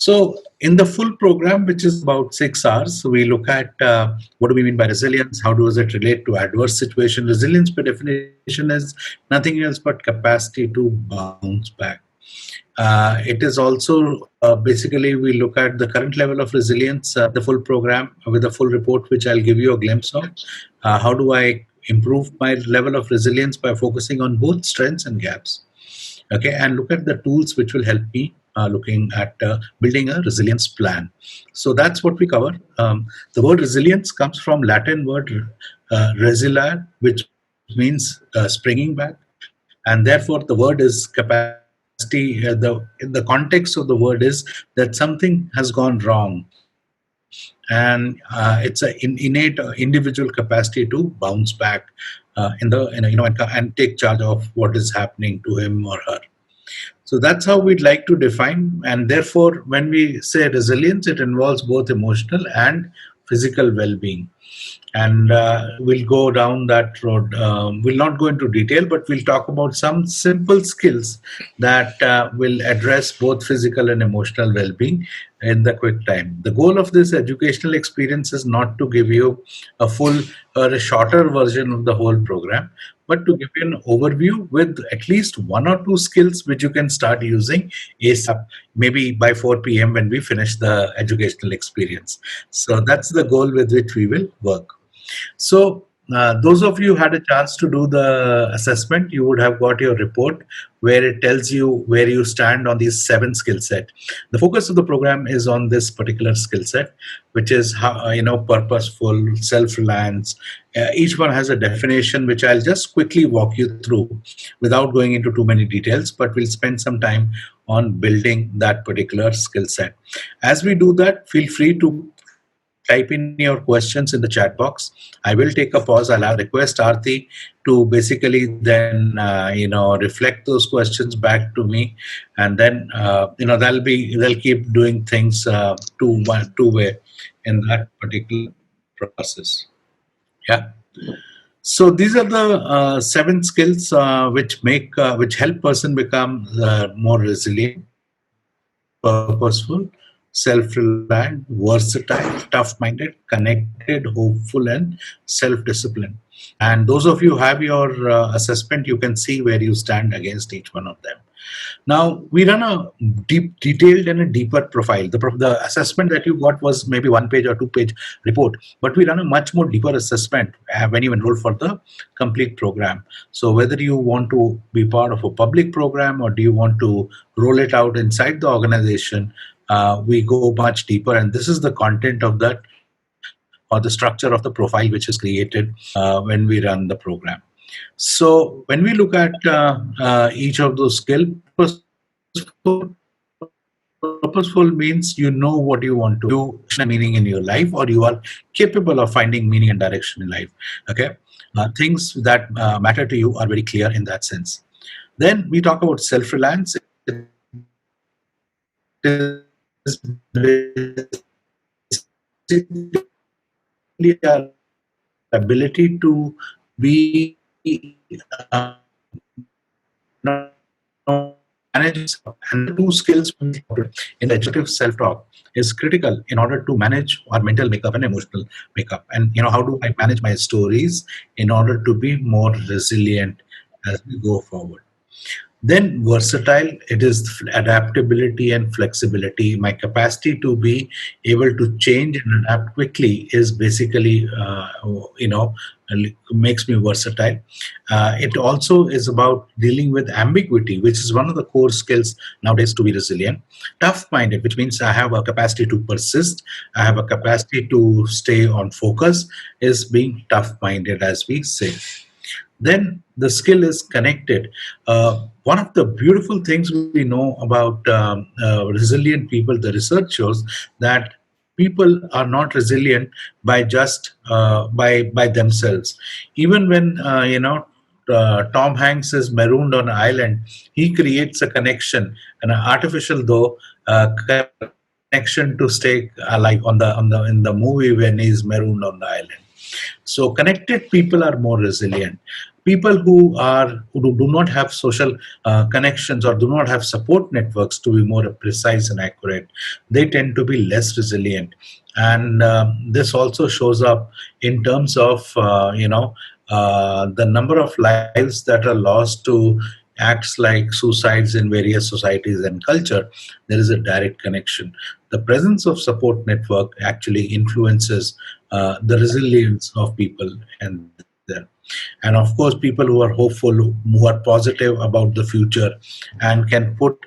So, in the full program, which is about 6 hours, we look at what do we mean by resilience? How does it relate to adverse situation? Resilience, by definition, is nothing else but capacity to bounce back. It is also basically we look at the current level of resilience, the full program with a full report, which I'll give you a glimpse of. How do I improve my level of resilience by focusing on both strengths and gaps? Okay, and look at the tools which will help me looking at building a resilience plan. So that's what we cover. The word resilience comes from Latin word resiliare, which means springing back, and therefore the word is capacity. The context of the word is that something has gone wrong, and it's an innate individual capacity to bounce back and take charge of what is happening to him or her. So that's how we'd like to define. And therefore, when we say resilience, it involves both emotional and physical well being. And we'll go down that road. We'll not go into detail, but we'll talk about some simple skills that will address both physical and emotional well being in the quick time. The goal of this educational experience is not to give you a full or a shorter version of the whole program, but to give you an overview with at least one or two skills which you can start using ASAP, maybe by 4 p.m. when we finish the educational experience. So that's the goal with which we will work. So, those of you who had a chance to do the assessment, you would have got your report where it tells you where you stand on these 7 skill set. The focus of the program is on this particular skill set, which is purposeful, self-reliance. Each one has a definition, which I'll just quickly walk you through without going into too many details, but we'll spend some time on building that particular skill set. As we do that, feel free to type in your questions in the chat box. I will take a pause. I'll request Aarti to basically then reflect those questions back to me, and then they'll keep doing things two way in that particular process. Yeah. So these are the 7 skills which help person become more resilient, purposeful, self-reliant, versatile, tough-minded, connected, hopeful, and self-disciplined. And those of you who have your assessment, you can see where you stand against each one of them. Now, we run a detailed and a deeper profile. The assessment that you got was maybe 1 page or 2 page report, but we run a much more deeper assessment when you enroll for the complete program. So whether you want to be part of a public program or do you want to roll it out inside the organization, we go much deeper, and this is the content of that or the structure of the profile which is created when we run the program. So when we look at each of those skills, purposeful means you know what you want to do, meaning in your life, or you are capable of finding meaning and direction in life. Okay, things that matter to you are very clear in that sense. Then we talk about self-reliance. It is basically our ability to be manage, and the 2 skills in the executive self-talk is critical in order to manage our mental makeup and emotional makeup. And how do I manage my stories in order to be more resilient as we go forward? Then versatile, it is adaptability and flexibility. My capacity to be able to change and adapt quickly is basically, makes me versatile. It also is about dealing with ambiguity, which is one of the core skills nowadays to be resilient. Tough-minded, which means I have a capacity to persist. I have a capacity to stay on focus, is being tough-minded, as we say. Then the skill is connected. One of the beautiful things we know about resilient people, the research shows that people are not resilient by just by themselves. Even when Tom Hanks is marooned on an island, he creates a connection, an artificial though connection to stay alive in the movie when he's marooned on the island. So connected people are more resilient. People who do not have social connections or do not have support networks, to be more precise and accurate, they tend to be less resilient. And this also shows up in terms of the number of lives that are lost to acts like suicides in various societies and culture. There is a direct connection. The presence of support network actually influences the resilience of people and there. And of course, people who are hopeful, who are positive about the future, and can put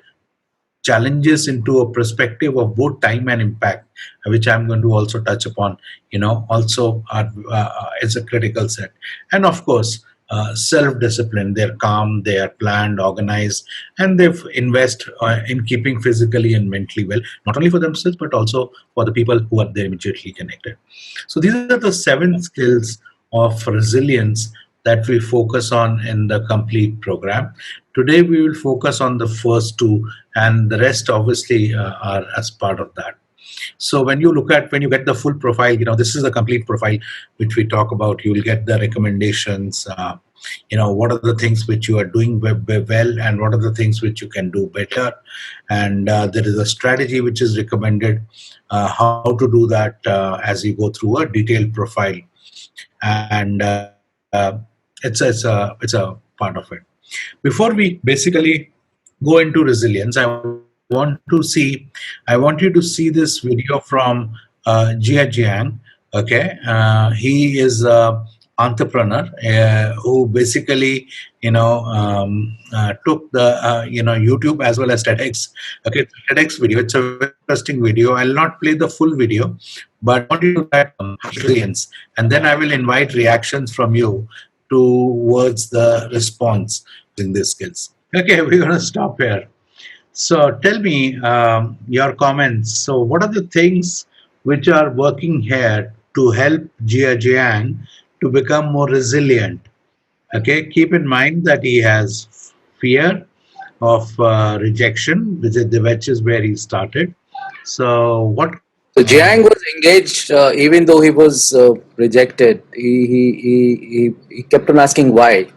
challenges into a perspective of both time and impact, which I'm going to also touch upon, also is a critical set. And of course, self-discipline. They're calm, they are planned, organized, and they've invest in keeping physically and mentally well, not only for themselves but also for the people who are there immediately connected. So these are the 7 skills of resilience that we focus on in the complete program. Today, we will focus on the first two, and the rest obviously are as part of that. So when you get the full profile, this is the complete profile which we talk about. You will get the recommendations. What are the things which you are doing well, and what are the things which you can do better. And there is a strategy which is recommended, how to do that as you go through a detailed profile. And it's a part of it. Before we basically go into resilience, I want you to see this video from Jia Jiang. Okay, he is a entrepreneur who basically took the YouTube as well as TEDx. Okay, TEDx video. It's a very interesting video. I'll not play the full video, but I want you to try resilience, and then I will invite reactions from you towards the response in these skills. Okay, we're going to stop here. So tell me your comments. So what are the things which are working here to help Jia Jiang to become more resilient? Okay, keep in mind that he has fear of rejection, which is where he started. So what? So Jiang was engaged even though he was rejected. He kept on asking why.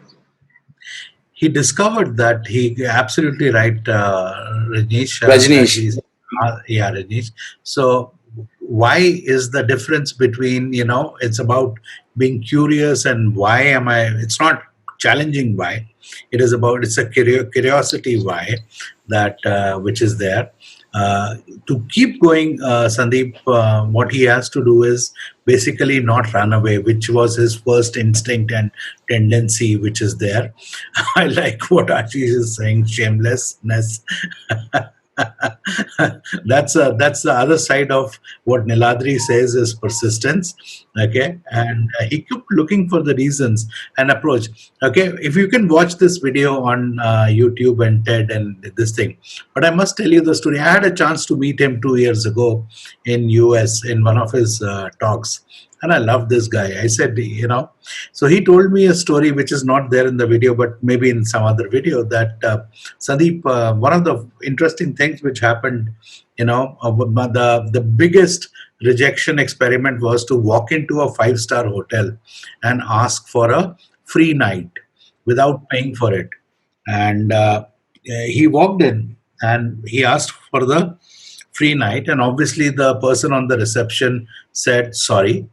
He discovered that he absolutely right, Rajneesh. Rajneesh. Yeah, Rajneesh. So why is the difference between it's about being curious and why am I? It's not challenging why. It's a curiosity why that which is there. To keep going, Sandeep, what he has to do is basically not run away, which was his first instinct and tendency, which is there. I like what Ashish is saying, shamelessness. That's the other side of what Niladri says is persistence. Okay, and he kept looking for the reasons and approach. Okay, if you can watch this video on YouTube and TED and this thing, but I must tell you the story. I had a chance to meet him 2 years ago in US in one of his talks. And I love this guy. I said, so he told me a story which is not there in the video, but maybe in some other video, that Sandeep, one of the interesting things which happened, the biggest rejection experiment was to walk into a 5-star hotel and ask for a free night without paying for it. And he walked in and he asked for the free night. And obviously the person on the reception said, sorry,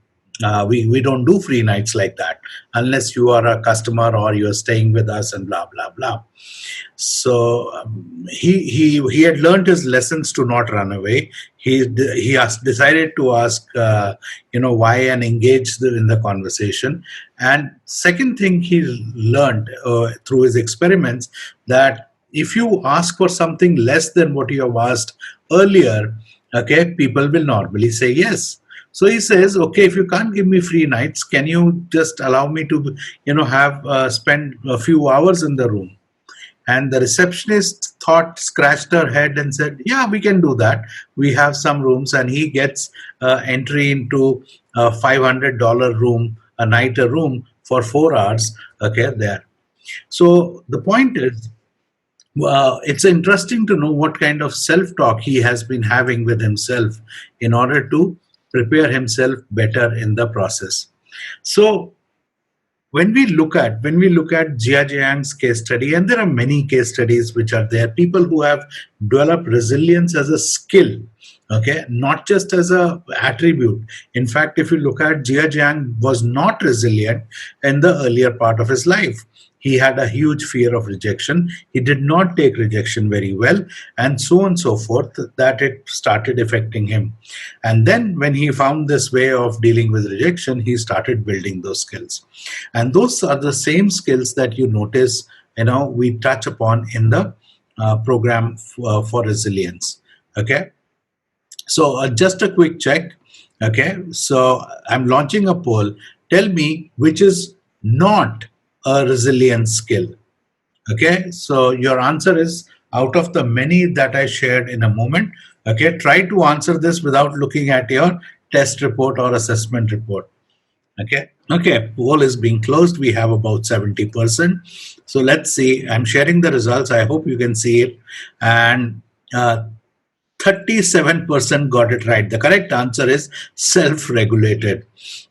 we don't do free nights like that unless you are a customer or you're staying with us and blah blah blah. So he had learned his lessons to not run away. He decided to ask why and engage in the conversation. And second thing he learned through his experiments, that if you ask for something less than what you have asked earlier, okay, people will normally say yes. So he says, okay, if you can't give me free nights, can you just allow me to, have spend a few hours in the room? And the receptionist scratched her head and said, yeah, we can do that. We have some rooms. And he gets entry into a $500 room, a night a room for 4 hours, okay, there. So the point is, it's interesting to know what kind of self-talk he has been having with himself in order to prepare himself better in the process. So when we look at Jia Jiang's case study, and there are many case studies which are there, people who have developed resilience as a skill, okay, not just as a attribute. In fact, if you look at Jia Jiang was not resilient in the earlier part of his life. He had a huge fear of rejection. He did not take rejection very well, and so on and so forth, that it started affecting him. And then, when he found this way of dealing with rejection, he started building those skills. And those are the same skills that you notice, we touch upon in the program for resilience. Okay. So just a quick check. Okay. So I'm launching a poll. Tell me which is not a resilience skill. Okay. So your answer is out of the many that I shared in a moment. Okay. Try to answer this without looking at your test report or assessment report. Okay. Okay. Poll is being closed. We have about 70%. So let's see. I'm sharing the results. I hope you can see it. And 37% got it right. The correct answer is self-regulated.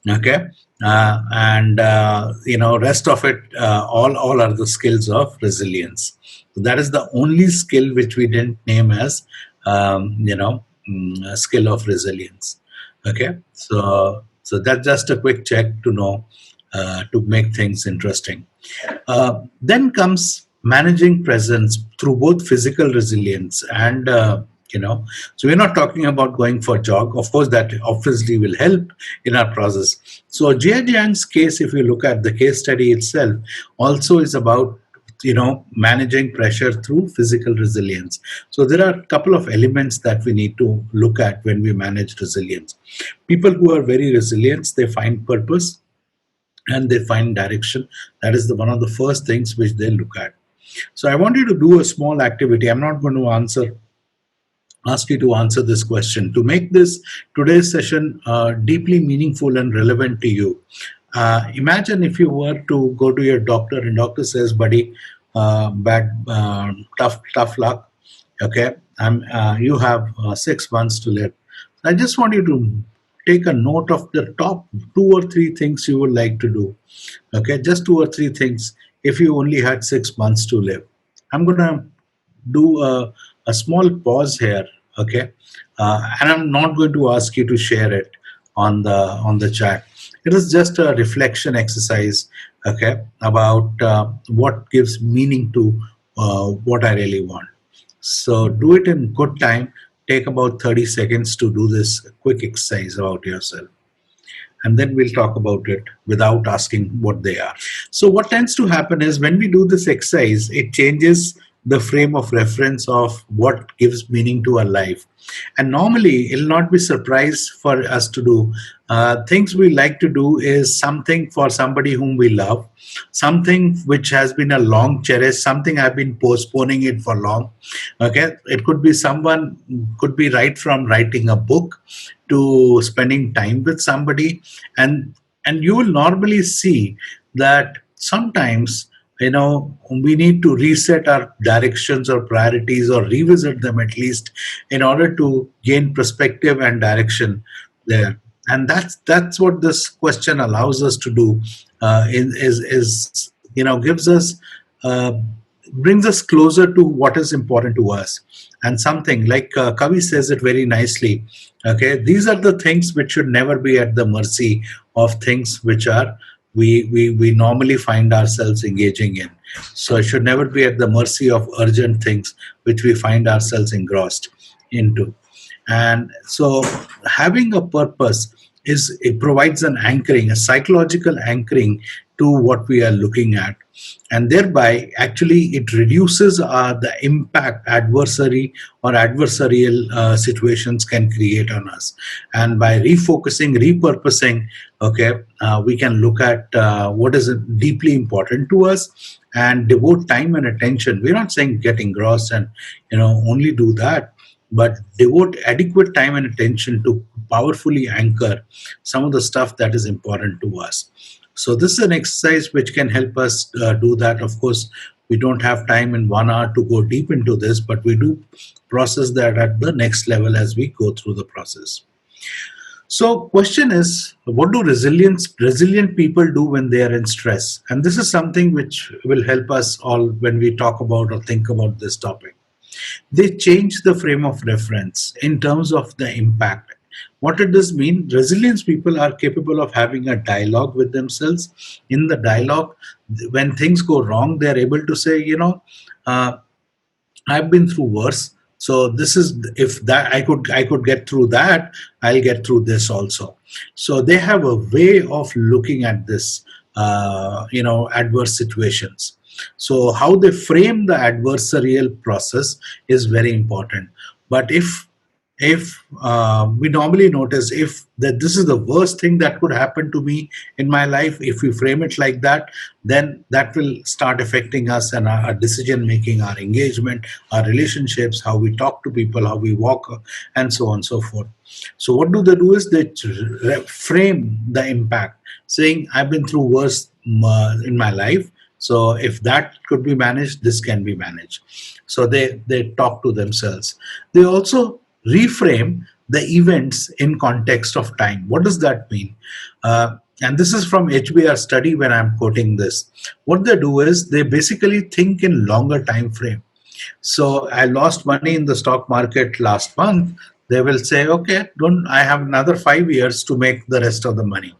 Okay. And rest of it, all are the skills of resilience. So that is the only skill which we didn't name as, a skill of resilience. Okay. So that's just a quick check to know, to make things interesting. Then comes managing presence through both physical resilience and so we're not talking about going for a jog. Of course, that obviously will help in our process. So Jia Jiang's case, if you look at the case study itself, also is about managing pressure through physical resilience. So there are a couple of elements that we need to look at when we manage resilience. People who are very resilient, they find purpose and they find direction. That is one of the first things which they look at. So I want you to do a small activity. I'm not going to ask you to answer this question. To make this today's session deeply meaningful and relevant to you, imagine if you were to go to your doctor and doctor says, buddy, tough luck. Okay, you have 6 months to live. I just want you to take a note of the top 2 or 3 things you would like to do. Okay, just 2 or 3 things if you only had 6 months to live. I'm going to do a small pause here. Okay, and I'm not going to ask you to share it on the chat. It is just a reflection exercise, okay, about what gives meaning to what I really want. So do it in good time. Take about 30 seconds to do this quick exercise about yourself. And then we'll talk about it without asking what they are. So what tends to happen is when we do this exercise, it changes the frame of reference of what gives meaning to our life. And normally, it'll not be surprise for us to do. Things we like to do is something for somebody whom we love, something which has been a long cherished, something I've been postponing it for long. Okay, it could be could be right from writing a book to spending time with somebody, and you will normally see that sometimes we need to reset our directions or priorities or revisit them at least in order to gain perspective and direction there. And that's what this question allows us to do, gives us brings us closer to what is important to us. And something like Kavi says it very nicely. Okay, these are the things which should never be at the mercy of things which are we normally find ourselves engaging in. So it should never be at the mercy of urgent things which we find ourselves engrossed into. And so having a purpose it provides an anchoring, a psychological anchoring to what we are looking at. And thereby, actually, it reduces the impact adversarial situations can create on us. And by refocusing, repurposing, okay, we can look at what is deeply important to us and devote time and attention. We're not saying get engrossed and only do that, but devote adequate time and attention to powerfully anchor some of the stuff that is important to us. So this is an exercise which can help us do that. Of course, we don't have time in 1 hour to go deep into this, but we do process that at the next level as we go through the process. So question is, what do resilient people do when they are in stress? And this is something which will help us all when we talk about or think about this topic. They change the frame of reference in terms of the impact. What it does mean, resilience people are capable of having a dialogue with themselves. In the dialogue, when things go wrong, they're able to say, uh, I've been through worse. So this is, if that I could get through that, I'll get through this also. So they have a way of looking at this, adverse situations. So how they frame the adversarial process is very important. But if we normally notice if that this is the worst thing that could happen to me in my life, if we frame it like that, then that will start affecting us and our decision making, our engagement, our relationships, how we talk to people, how we walk, and so on and so forth. So what do they do is they frame the impact, saying I've been through worse in my life, so if that could be managed, this can be managed. So they talk to themselves. They also reframe the events in context of time. What does that mean? And this is from HBR study when I'm quoting this. What they do is they basically think in longer time frame. So I lost money in the stock market last month. They will say, okay, don't I have another 5 years to make the rest of the money.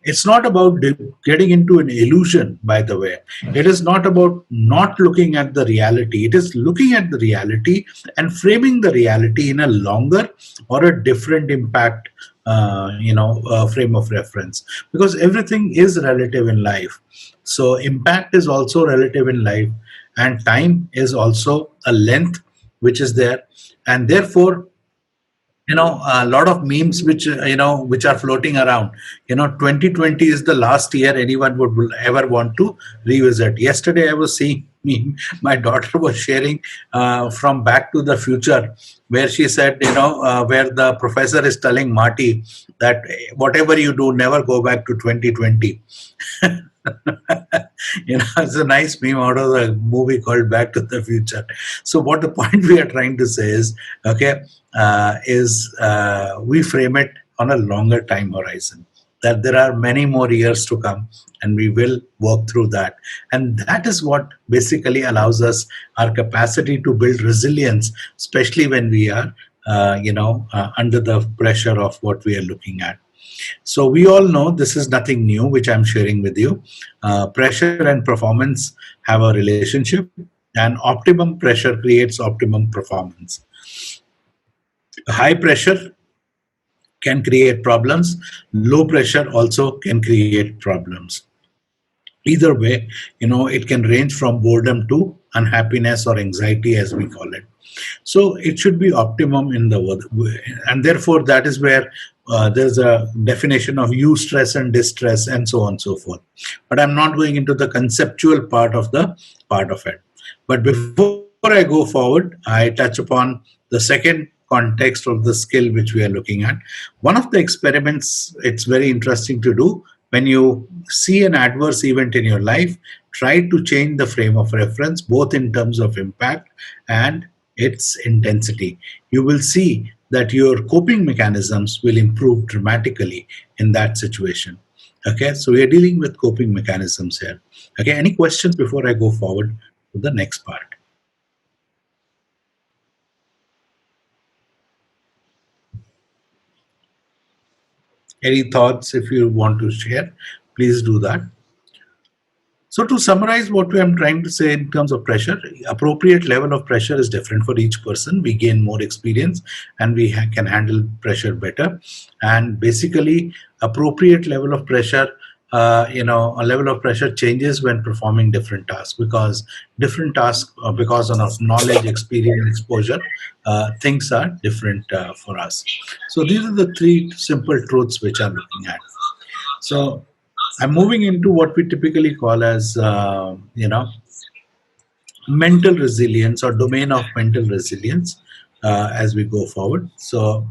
It's not about getting into an illusion, by the way. It is not about not looking at the reality. It is looking at the reality and framing the reality in a longer or a different impact, frame of reference. Because everything is relative in life. So impact is also relative in life, and time is also a length which is there, and therefore a lot of memes which which are floating around. 2020 is the last year anyone would will ever want to revisit. Yesterday I was seeing meme, my daughter was sharing from Back to the Future, where she said, where the professor is telling Marty that whatever you do, never go back to 2020. It's a nice meme out of the movie called Back to the Future. So what the point we are trying to say is, okay, we frame it on a longer time horizon, that there are many more years to come, and we will work through that. And that is what basically allows us our capacity to build resilience, especially when we are under the pressure of what we are looking at. So we all know this is nothing new, which I'm sharing with you. Pressure and performance have a relationship, and optimum pressure creates optimum performance. High pressure can create problems. Low pressure also can create problems. Either way, it can range from boredom to unhappiness or anxiety, as we call it. So it should be optimum in the world, and therefore that is where there's a definition of eustress and distress and so on and so forth. But I'm not going into the conceptual part of it. But before I go forward, I touch upon the second context of the skill which we are looking at. One of the experiments it's very interesting to do when you see an adverse event in your life, try to change the frame of reference, both in terms of impact and its intensity. You will see that your coping mechanisms will improve dramatically in that situation. Okay, so we are dealing with coping mechanisms here. Okay, any questions before I go forward to the next part? Any thoughts if you want to share, please do that. So to summarize what I'm trying to say in terms of pressure, appropriate level of pressure is different for each person. We gain more experience and we can handle pressure better. And basically, appropriate level of pressure, a level of pressure changes when performing different tasks, because different tasks, because of knowledge, experience, exposure, things are different for us. So these are the three simple truths which I'm looking at. So I'm moving into what we typically call as, mental resilience or domain of mental resilience as we go forward. So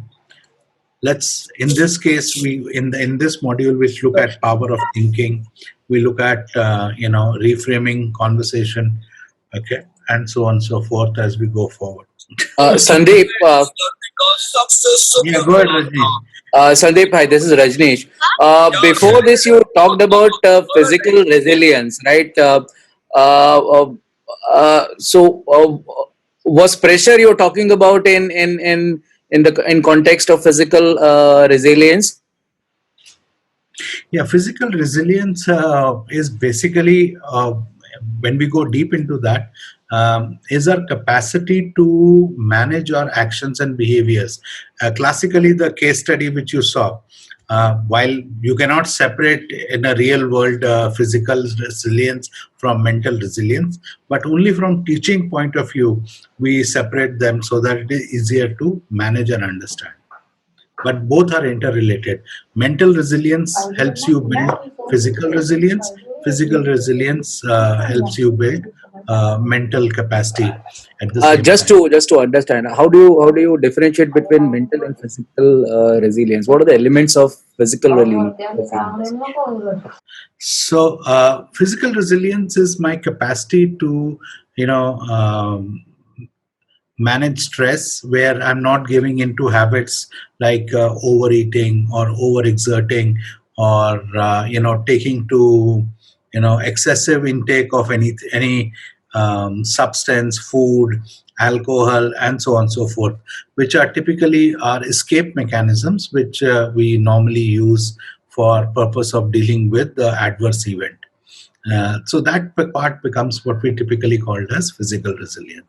let's, in this case, in this module, we look at power of thinking. We look at, reframing conversation, okay, and so on and so forth as we go forward. Sandeep, Yeah, go ahead, Rajni. Sandeep, hi, this is Rajneesh. Before this, you talked about physical resilience, right? Uh, uh, was pressure you're talking about in context of physical resilience? Yeah, physical resilience is basically, when we go deep into that, is our capacity to manage our actions and behaviors. Classically, the case study which you saw, while you cannot separate in a real world physical resilience from mental resilience, but only from teaching point of view, we separate them so that it is easier to manage and understand, but both are interrelated. Mental resilience helps you build physical resilience. Physical resilience helps you build mental capacity at the same time. Just to understand, how do you differentiate between mental and physical resilience? What are the elements of resilience? So, physical resilience is my capacity to, you know, manage stress, where I'm not giving into habits like overeating or overexerting, or taking to excessive intake of any substance, food, alcohol, and so on and so forth, which are typically our escape mechanisms, which we normally use for purpose of dealing with the adverse event. So that part becomes what we typically called as physical resilience.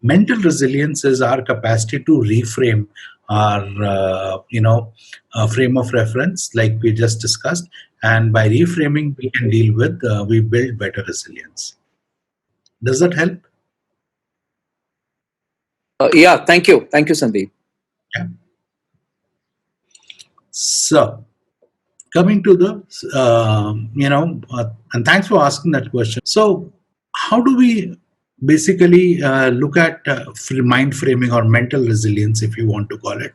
Mental resilience is our capacity to reframe our, frame of reference, like we just discussed, and by reframing, we can deal with, we build better resilience. Does that help? Yeah, thank you, Sandeep. Yeah. So, coming to the, and thanks for asking that question. So, how do we basically look at mind framing or mental resilience, if you want to call it?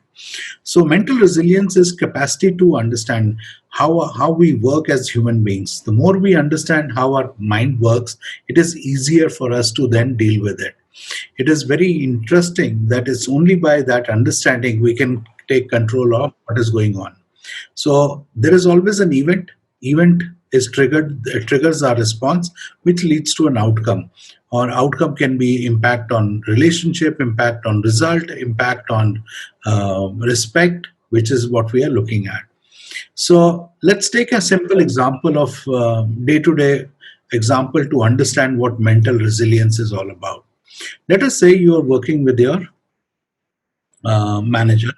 So, mental resilience is capacity to understand how we work as human beings. The more we understand how our mind works, it is easier for us to then deal with it. It is very interesting that it's only by that understanding we can take control of what is going on. So there is always an event. Event is triggered, it triggers our response, which leads to an outcome. Or outcome can be impact on relationship, impact on result, impact on respect, which is what we are looking at. So let's take a simple example of day-to-day example to understand what mental resilience is all about. Let us say you are working with your manager.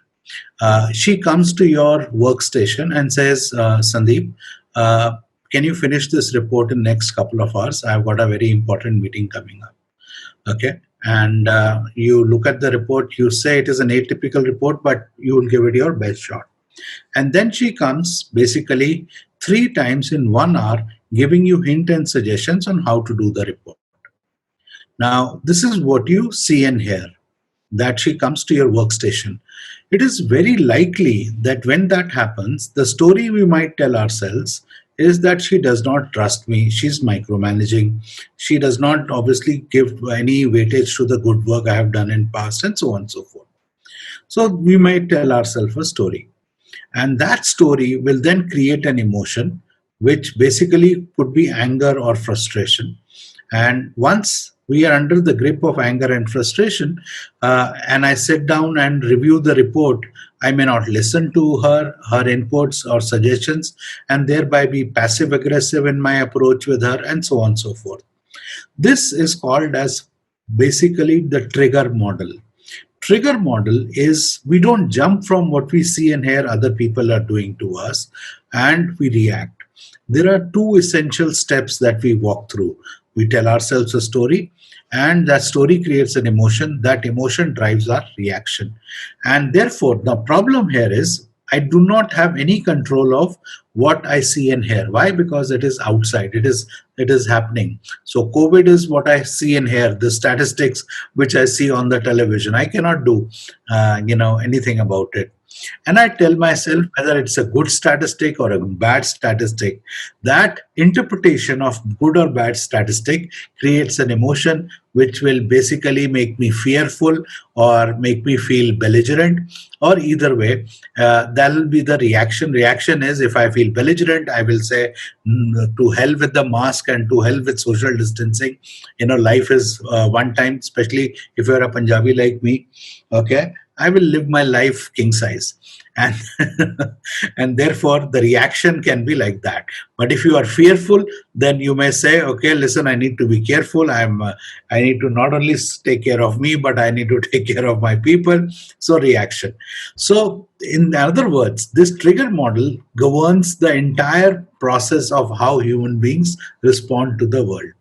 She comes to your workstation and says, Sandeep, can you finish this report in next couple of hours? I've got a very important meeting coming up. Okay. And you look at the report, you say it is an atypical report, but you will give it your best shot. And then she comes basically 3 times in 1 hour, giving you hint and suggestions on how to do the report. Now, this is what you see and hear, that she comes to your workstation. It is very likely that when that happens, the story we might tell ourselves is that she does not trust me, she's micromanaging, she does not obviously give any weightage to the good work I have done in past, and so on and so forth. So we might tell ourselves a story. And that story will then create an emotion, which basically could be anger or frustration. And once we are under the grip of anger and frustration, and I sit down and review the report, I may not listen to her inputs or suggestions, and thereby be passive aggressive in my approach with her, and so on and so forth. This is called as basically the trigger model. Trigger model is we don't jump from what we see and hear other people are doing to us and we react. There are two essential steps that we walk through. We tell ourselves a story, and that story creates an emotion. That emotion drives our reaction. And therefore, the problem here is I do not have any control of what I see and hear. Why? Because it is outside. It is happening. So COVID is what I see and hear. The statistics which I see on the television, I cannot do anything about it. And I tell myself whether it's a good statistic or a bad statistic, that interpretation of good or bad statistic creates an emotion which will basically make me fearful or make me feel belligerent, or either way, that will be the reaction. Reaction is, if I feel belligerent, I will say, to hell with the mask and to hell with social distancing. Life is one time, especially if you're a Punjabi like me. Okay, I will live my life king size, and and therefore the reaction can be like that. But if you are fearful, then you may say, okay, listen, I need to be careful. I need to not only take care of me, but I need to take care of my people. So reaction. So in other words, this trigger model governs the entire process of how human beings respond to the world.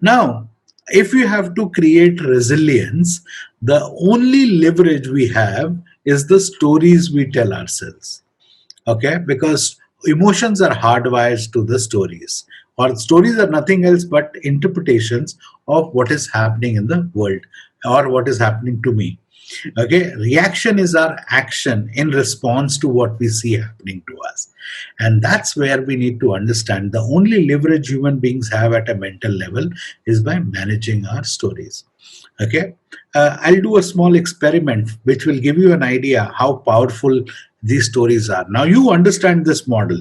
Now, if we have to create resilience, the only leverage we have is the stories we tell ourselves. Okay, because emotions are hardwired to the stories, or stories are nothing else but interpretations of what is happening in the world or what is happening to me. Okay, reaction is our action in response to what we see happening to us. And that's where we need to understand the only leverage human beings have at a mental level is by managing our stories. Okay, I'll do a small experiment which will give you an idea how powerful these stories are. Now you understand this model,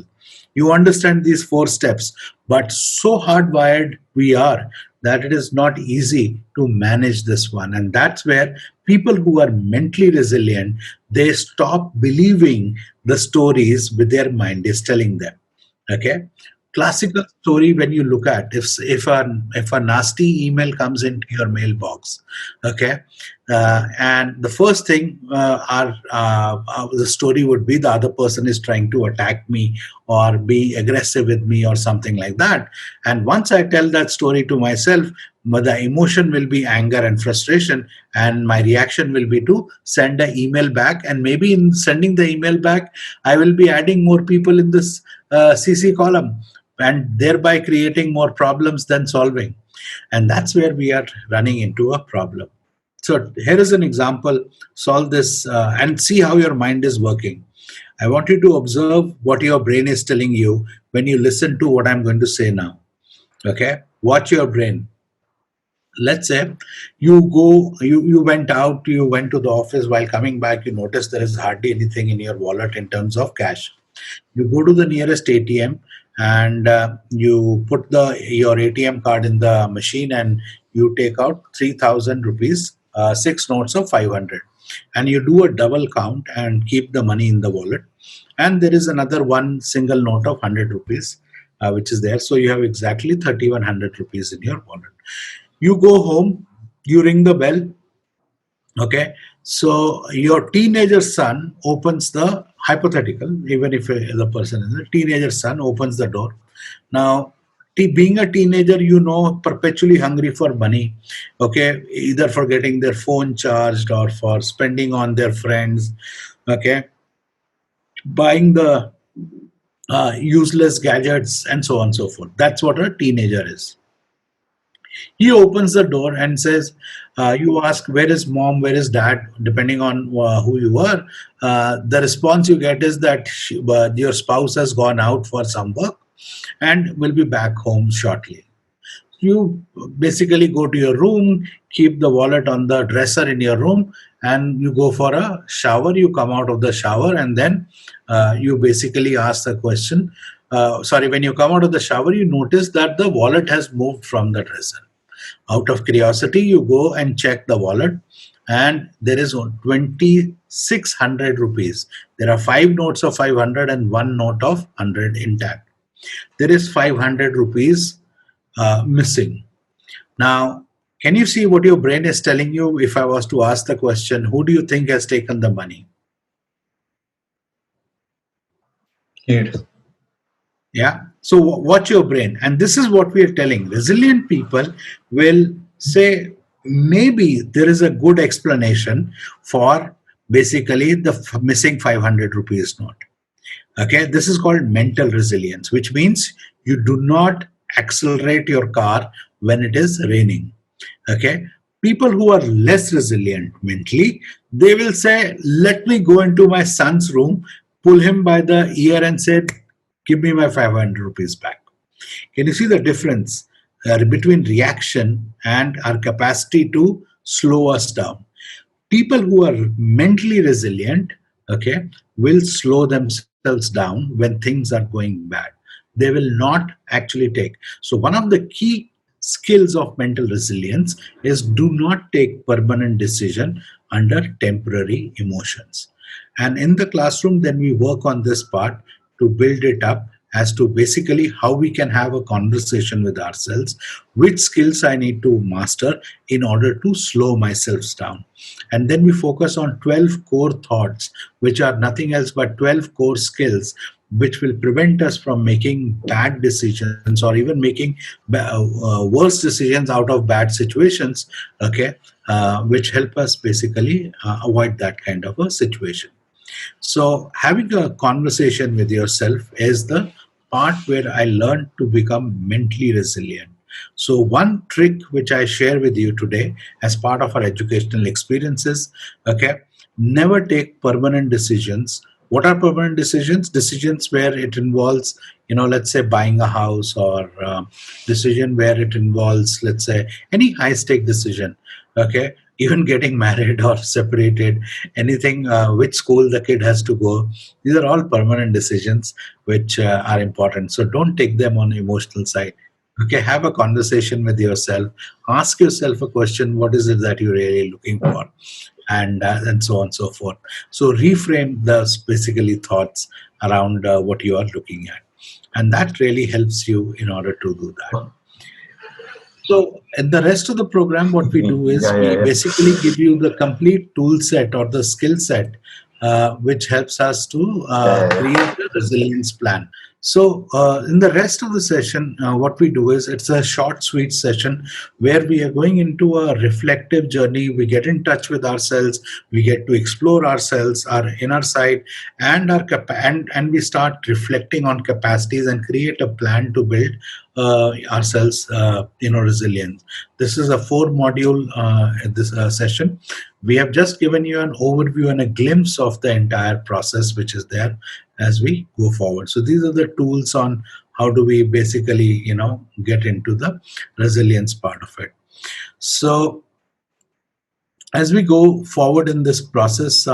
you understand these four steps, but so hardwired we are that it is not easy to manage this one. And that's where people who are mentally resilient, they stop believing the stories with their mind is telling them. Okay, classical story, when you look at, if a nasty email comes into your mailbox, okay, and the first thing, the story would be the other person is trying to attack me or be aggressive with me or something like that. And once I tell that story to myself, the emotion will be anger and frustration, and my reaction will be to send an email back. And maybe in sending the email back, I will be adding more people in this CC column, and thereby creating more problems than solving. And that's where we are running into a problem. So here is an example. Solve this and see how your mind is working. I want you to observe what your brain is telling you when you listen to what I'm going to say now. Okay, watch your brain. Let's say you went out, you went to the office. While coming back, you notice there is hardly anything in your wallet in terms of cash. You go to the nearest ATM, and you put your ATM card in the machine, and you take out 3,000 rupees, six notes of 500, and you do a double count and keep the money in the wallet. And there is another one single note of 100 rupees, which is there. So you have exactly 3,100 rupees in your wallet. You go home, you ring the bell. Okay, so your teenager son opens the, hypothetical, even if the person is a teenager son, opens the door. Now, being a teenager, perpetually hungry for money. Okay, either for getting their phone charged or for spending on their friends. Okay, buying the useless gadgets and so on and so forth. That's what a teenager is. He opens the door and says, you ask, where is mom, where is dad, depending on who you are. The response you get is that your spouse has gone out for some work and will be back home shortly. You basically go to your room, keep the wallet on the dresser in your room, and you go for a shower. You come out of the shower, and then you basically ask the question. When you come out of the shower, you notice that the wallet has moved from the dresser. Out of curiosity, you go and check the wallet, and there is 2,600 rupees. There are 5 notes of 500 and 1 note of 100 intact. There is 500 rupees missing. Now, can you see what your brain is telling you? If I was to ask the question, who do you think has taken the money? Kid. Yeah. So watch your brain. And this is what we are telling. Resilient people will say, maybe there is a good explanation for basically the missing 500 rupees note. Okay. This is called mental resilience, which means you do not accelerate your car when it is raining. Okay. People who are less resilient mentally, they will say, let me go into my son's room, pull him by the ear and say, give me my 500 rupees back. Can you see the difference between reaction and our capacity to slow us down? People who are mentally resilient, okay, will slow themselves down when things are going bad. They will not actually take. So one of the key skills of mental resilience is do not take permanent decision under temporary emotions. And in the classroom, then we work on this part to build it up as to basically how we can have a conversation with ourselves, which skills I need to master in order to slow myself down. And then we focus on 12 core thoughts, which are nothing else but 12 core skills which will prevent us from making bad decisions or even making worse decisions out of bad situations, okay, which help us basically avoid that kind of a situation. So, having a conversation with yourself is the part where I learned to become mentally resilient. So, one trick which I share with you today as part of our educational experiences, okay, never take permanent decisions. What are permanent decisions? Decisions where it involves, let's say buying a house, or decision where it involves, let's say, any high stake decision, okay, even getting married or separated, anything, which school the kid has to go. These are all permanent decisions which are important. So don't take them on emotional side. Okay, have a conversation with yourself. Ask yourself a question: what is it that you're really looking for? And so on and so forth. So reframe the basically thoughts around what you are looking at, and that really helps you in order to do that. So, in the rest of the program, what we do is Yeah, yeah, we yeah. basically give you the complete tool set or the skill set, which helps us to Yeah, yeah, create a resilience plan. So, in the rest of the session, what we do is it's a short, sweet session where we are going into a reflective journey. We get in touch with ourselves. We get to explore ourselves, our inner side, and and we start reflecting on capacities and create a plan to build ourselves, resilience. This is a 4 module this session. We have just given you an overview and a glimpse of the entire process which is there as we go forward. So these are the tools on how do we basically get into the resilience part of it. So as we go forward in this process,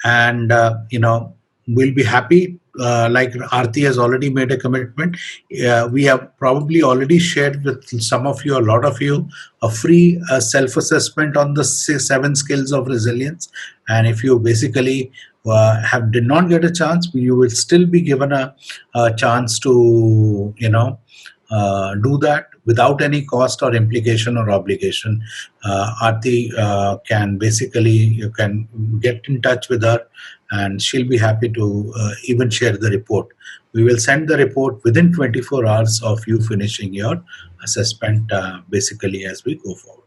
and we'll be happy, like Aarti has already made a commitment. We have probably already shared with some of you, a lot of you, a free self-assessment on the 7 skills of resilience. And if you basically did not get a chance, you will still be given a chance to do that without any cost or implication or obligation. Aarti can basically, you can get in touch with her and she'll be happy to even share the report. We will send the report within 24 hours of you finishing your assessment, basically, as we go forward.